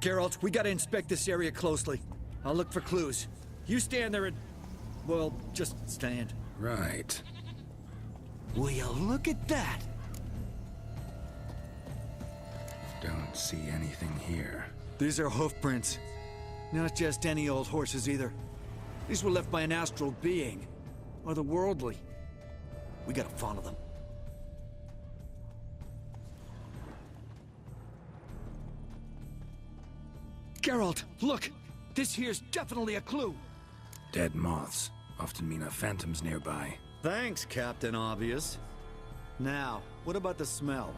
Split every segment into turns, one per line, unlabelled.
Geralt, we gotta inspect this area closely. I'll look for clues. You stand there and... well, just stand.
Right.
Will you look at that?
Don't see anything here.
These are hoof prints. Not just any old horses either. These were left by an astral being. Otherworldly. We gotta follow them. Geralt, look! This here's definitely a clue!
Dead moths often mean a phantom's nearby.
Thanks, Captain Obvious. Now, what about the smell?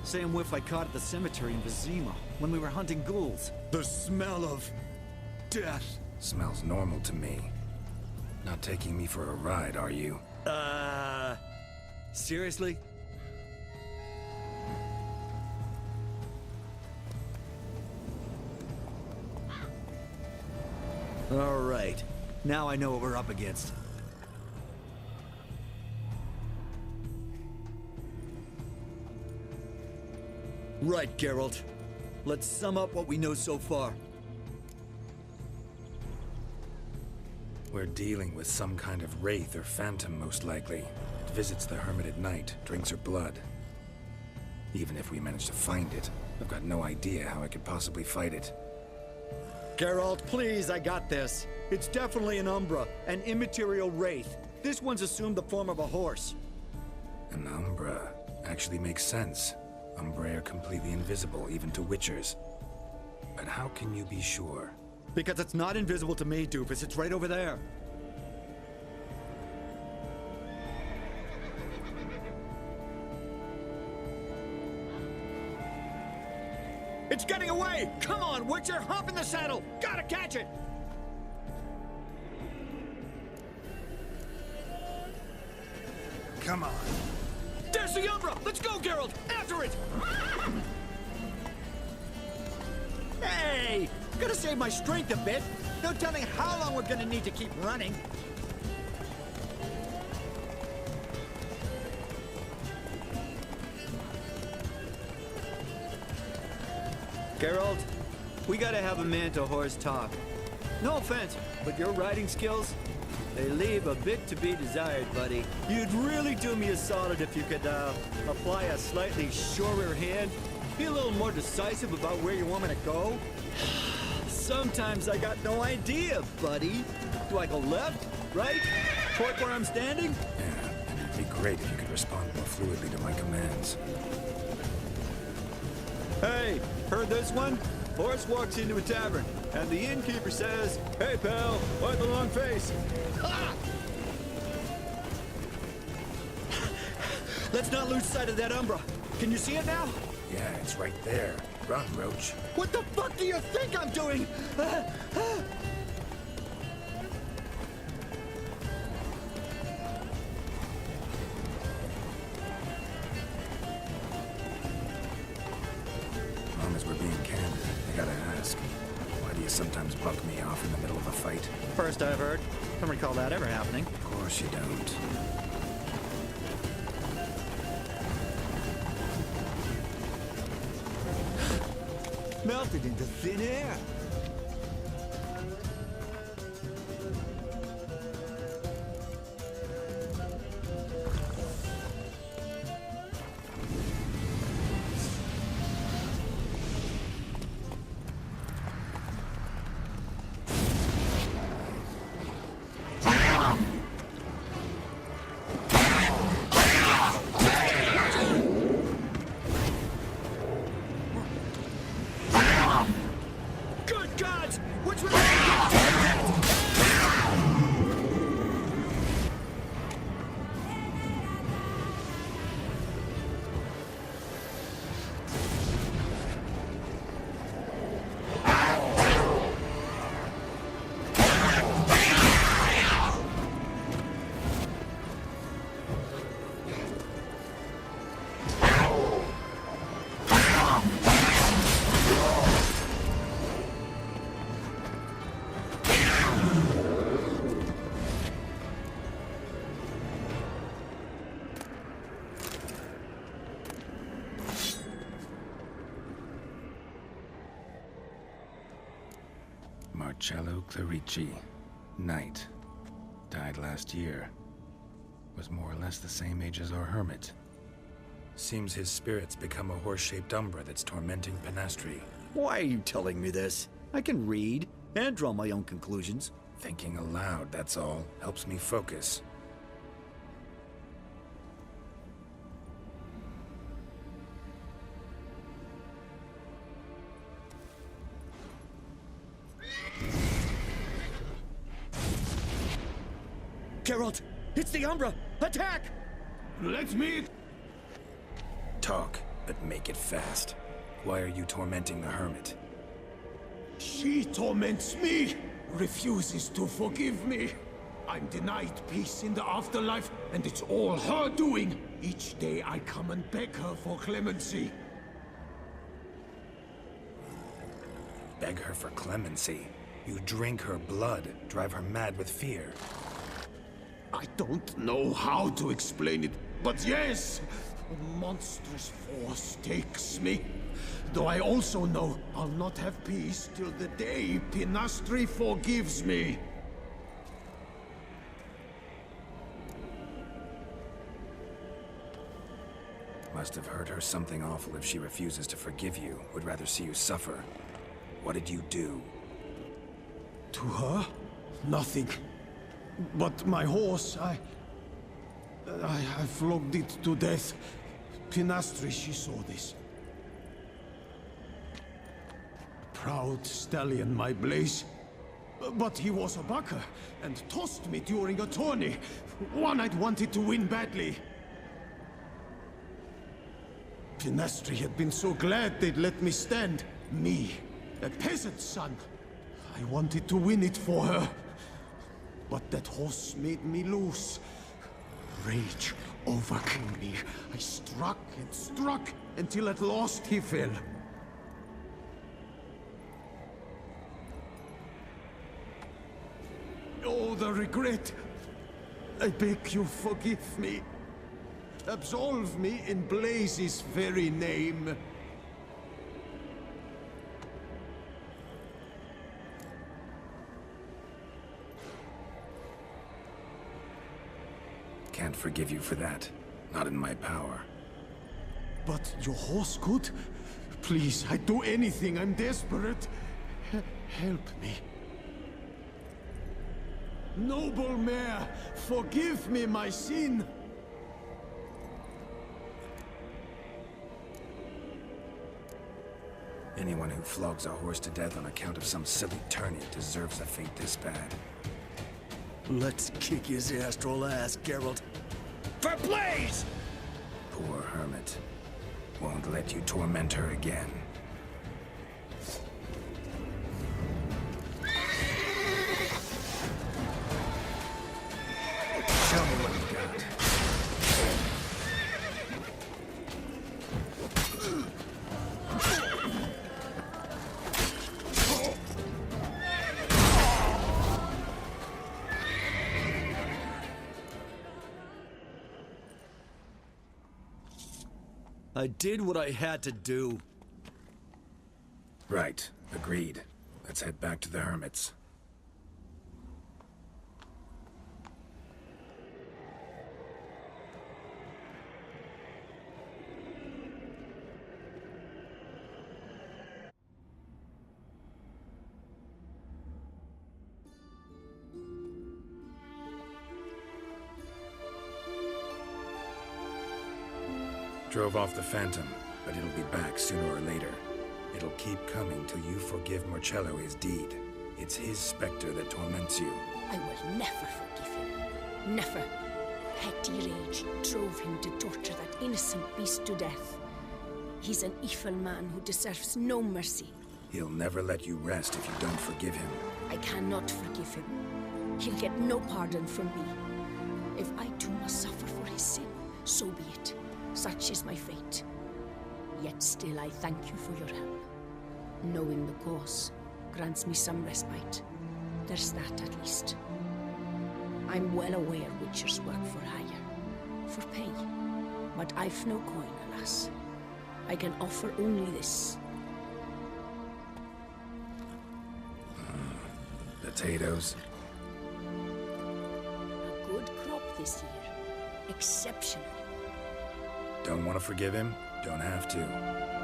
Same whiff I caught at the cemetery in Vizima when we were hunting ghouls. The smell of... death.
Smells normal to me. Not taking me for a ride, are you?
Seriously? All right. Now I know what we're up against. Right, Geralt. Let's sum up what we know so far.
We're dealing with some kind of wraith or phantom, most likely. It visits the hermit at night, drinks her blood. Even if we manage to find it, I've got no idea how I could possibly fight it.
Geralt, please, I got this. It's definitely an Umbra, an immaterial wraith. This one's assumed the form of a horse.
An Umbra actually makes sense. Umbra are completely invisible, even to Witchers. But how can you be sure?
Because it's not invisible to me, Doofus. It's right over there. It's getting away! Come on, Witcher! Hop in the saddle! Gotta catch it!
Come on.
There's the Umbra! Let's go, Geralt! After it! Hey! Gotta save my strength a bit. No telling how long we're gonna need to keep running. Geralt, we gotta have a man-to-horse talk. No offense, but your riding skills, they leave a bit to be desired, buddy. You'd really do me a solid if you could, apply a slightly surer hand. Be a little more decisive about where you want me to go. Sometimes I got no idea, buddy. Do I go left, right, toward where I'm standing?
Yeah, and it'd be great if you could respond more fluidly to my commands.
Hey, heard this one? Horse walks into a tavern, and the innkeeper says, "Hey, pal, why the long face?" Ah! Let's not lose sight of that Umbra. Can you see it now?
Yeah, it's right there. Run, Roach.
What the fuck do you think I'm doing?
As long as we're being candid, I gotta ask, why do you sometimes bug me off in the middle of a fight?
First I've heard. Don't recall that ever happening.
Of course you don't.
Melted into thin air. Good
Marcello Clerici, Knight. Died last year. Was more or less the same age as our hermit. Seems his spirit's become a horse-shaped umbra that's tormenting Pinastri.
Why are you telling me this? I can read and draw my own conclusions.
Thinking aloud, that's all. Helps me focus.
Geralt, it's the Umbra! Attack!
Let me...
Talk, but make it fast. Why are you tormenting the hermit?
She torments me, refuses to forgive me. I'm denied peace in the afterlife, and it's all her doing. Each day I come and beg her for clemency.
Beg her for clemency? You drink her blood, drive her mad with fear.
I don't know how to explain it, but yes, a monstrous force takes me. Though I also know I'll not have peace till the day Pinastri forgives me.
Must have heard her something awful if she refuses to forgive you. Would rather see you suffer. What did you do?
To her? Nothing. But my horse, I flogged it to death. Pinastri, she saw this. Proud stallion, my Blaze. But he was a bucker, and tossed me during a tourney. One I'd wanted to win badly. Pinastri had been so glad they'd let me stand. Me, a peasant's son. I wanted to win it for her. But that horse made me lose. Rage overcame me. I struck and struck until at last he fell. Oh, the regret. I beg you forgive me. Absolve me in Blaze's very name.
Can't forgive you for that. Not in my power.
But your horse could? Please, I'd do anything. I'm desperate. Help me. Noble mare, forgive me my sin.
Anyone who flogs a horse to death on account of some silly tourney deserves a fate this bad.
Let's kick his astral ass, Geralt. For Blaze!
Poor hermit. Won't let you torment her again. Show me what you got.
I did what I had to do.
Right. Agreed. Let's head back to the hermits. Drove off the Phantom, but it'll be back sooner or later. It'll keep coming till you forgive Marcello his deed. It's his specter that torments you.
I will never forgive him. Never. Petty rage drove him to torture that innocent beast to death. He's an evil man who deserves no mercy.
He'll never let you rest if you don't forgive him.
I cannot forgive him. He'll get no pardon from me. If I too must suffer for his sin, so be it. Such is my fate. Yet still I thank you for your help. Knowing the cause grants me some respite. There's that at least. I'm well aware witchers work for hire, for pay. But I've no coin, alas. I can offer only this.
potatoes.
A good crop this year. Exceptional.
Don't want to forgive him? Don't have to.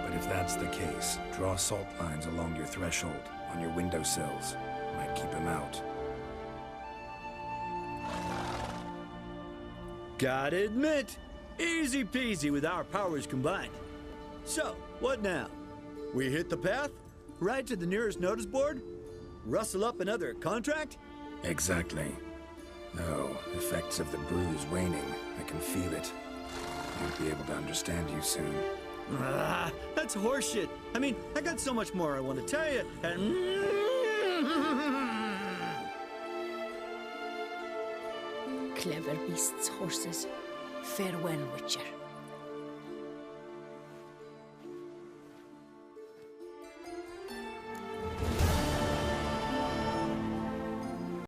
But if that's the case, draw salt lines along your threshold, on your windowsills. Might keep him out.
Gotta admit, easy peasy with our powers combined. So, what now? We hit the path? Ride to the nearest notice board? Rustle up another contract?
Exactly. No, effects of the bruise waning. I can feel it. Won't be able to understand you soon.
Ah, that's horseshit. I mean, I got so much more I want to tell you, and...
Clever beasts, horses. Farewell, Witcher.